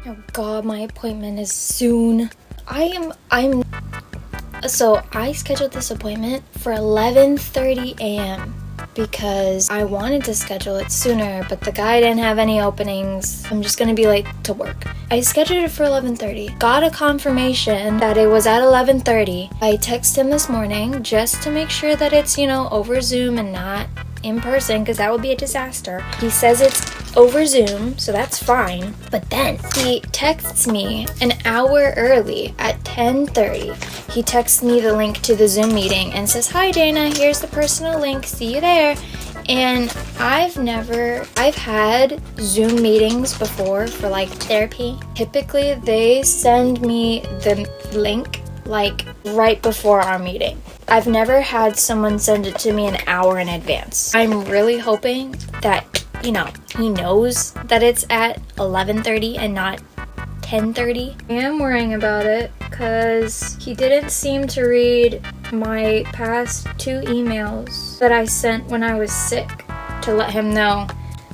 Oh god, my appointment is soon. So I scheduled this appointment for 11:30 a.m. because I wanted to schedule it sooner, but the guy didn't have any openings. I'm just gonna be late to work. I scheduled it for 11:30. Got a confirmation that it was at 11:30. I texted him this morning just to make sure that it's, over Zoom and not in person, because that would be a disaster. He says it's over Zoom, so that's fine. But then he texts me an hour early at 10:30. He texts me the link to the Zoom meeting and says, "Hi Dana, here's the personal link, see you there." And I've had Zoom meetings before for like therapy. Typically they send me the link like right before our meeting. I've never had someone send it to me an hour in advance. I'm really hoping that, he knows that it's at 11:30 and not 10:30. I am worrying about it because he didn't seem to read my past 2 emails that I sent when I was sick to let him know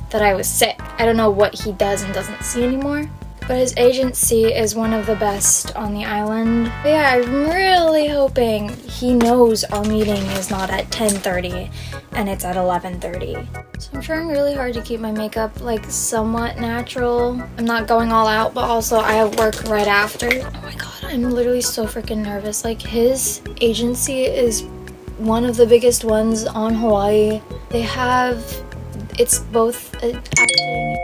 that I was sick. I don't know what he does and doesn't see anymore. But his agency is one of the best on the island. But yeah, I'm really hoping he knows our meeting is not at 10:30 and it's at 11:30. So I'm trying really hard to keep my makeup like somewhat natural. I'm not going all out, but also I have work right after. Oh my god, I'm literally so freaking nervous. Like, his agency is one of the biggest ones on Hawaii. It's both acting.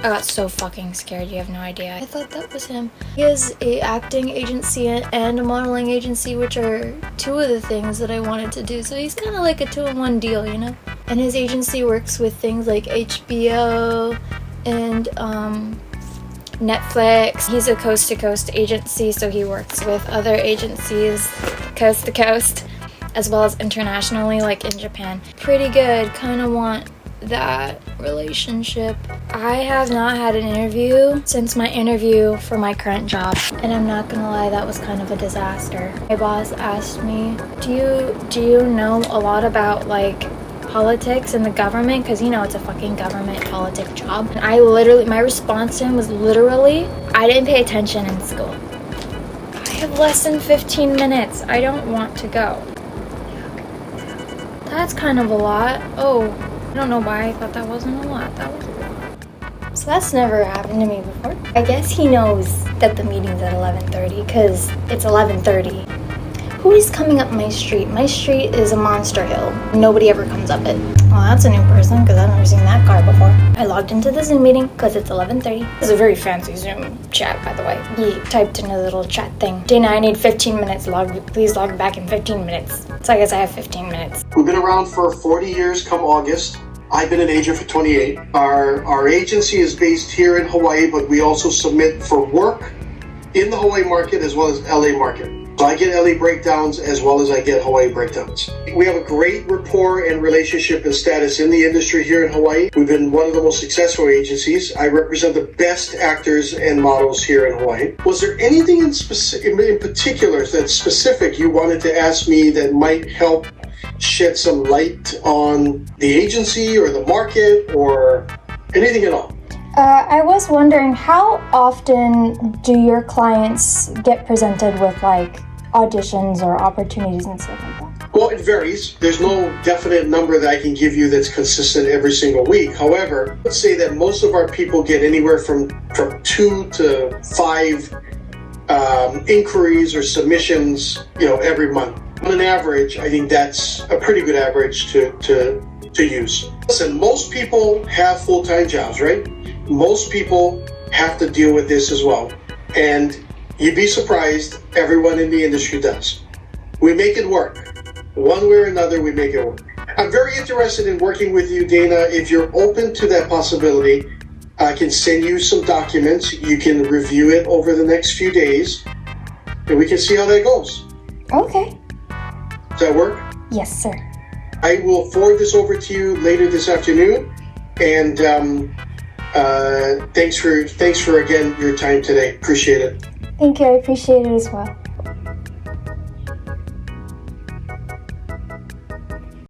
I got so fucking scared, you have no idea. I thought that was him. He has a acting agency and a modeling agency, which are 2 of the things that I wanted to do. So he's kind of like a 2-in-1 deal, And his agency works with things like HBO and Netflix. He's a coast-to-coast agency, so he works with other agencies coast-to-coast, as well as internationally, like in Japan. Pretty good, kind of want that relationship. I have not had an interview since my interview for my current job, and I'm not gonna lie, that was kind of a disaster. My boss asked me, do you know a lot about like politics and the government, because it's a fucking government politic job? And my response to him was literally, I didn't pay attention in school. I have less than 15 minutes. I don't want to go. That's kind of a lot. Oh, I don't know why I thought that wasn't a lot. That was a lot. So that's never happened to me before. I guess he knows that the meeting's at 11:30 because it's 11:30. Who is coming up my street? My street is a monster hill. Nobody ever comes up it. Oh, that's a new person because I've never seen that car before. I logged into the Zoom meeting because it's 11:30. This is a very fancy Zoom chat, by the way. He typed in a little chat thing. Dana, I need 15 minutes. Please log back in 15 minutes. So I guess I have 15 minutes. We've been around for 40 years come August. I've been an agent for 28. Our agency is based here in Hawaii, but we also submit for work in the Hawaii market as well as LA market. So I get LA breakdowns as well as I get Hawaii breakdowns. We have a great rapport and relationship and status in the industry here in Hawaii. We've been one of the most successful agencies. I represent the best actors and models here in Hawaii. Was there anything in particular that's specific you wanted to ask me that might help shed some light on the agency or the market or anything at all? I was wondering, how often do your clients get presented with like auditions or opportunities and stuff like that? Well, it varies. There's no definite number that I can give you that's consistent every single week. However, let's say that most of our people get anywhere from 2 to 5 inquiries or submissions, every month. On an average, I think that's a pretty good average to use. Listen, most people have full-time jobs, right? Most people have to deal with this as well. And you'd be surprised, everyone in the industry does. We make it work. One way or another, we make it work. I'm very interested in working with you, Dana. If you're open to that possibility, I can send you some documents. You can review it over the next few days, and we can see how that goes. Okay. Does that work? Yes, sir. I will forward this over to you later this afternoon, and thanks for again your time today. Appreciate it. Thank you. I appreciate it as well.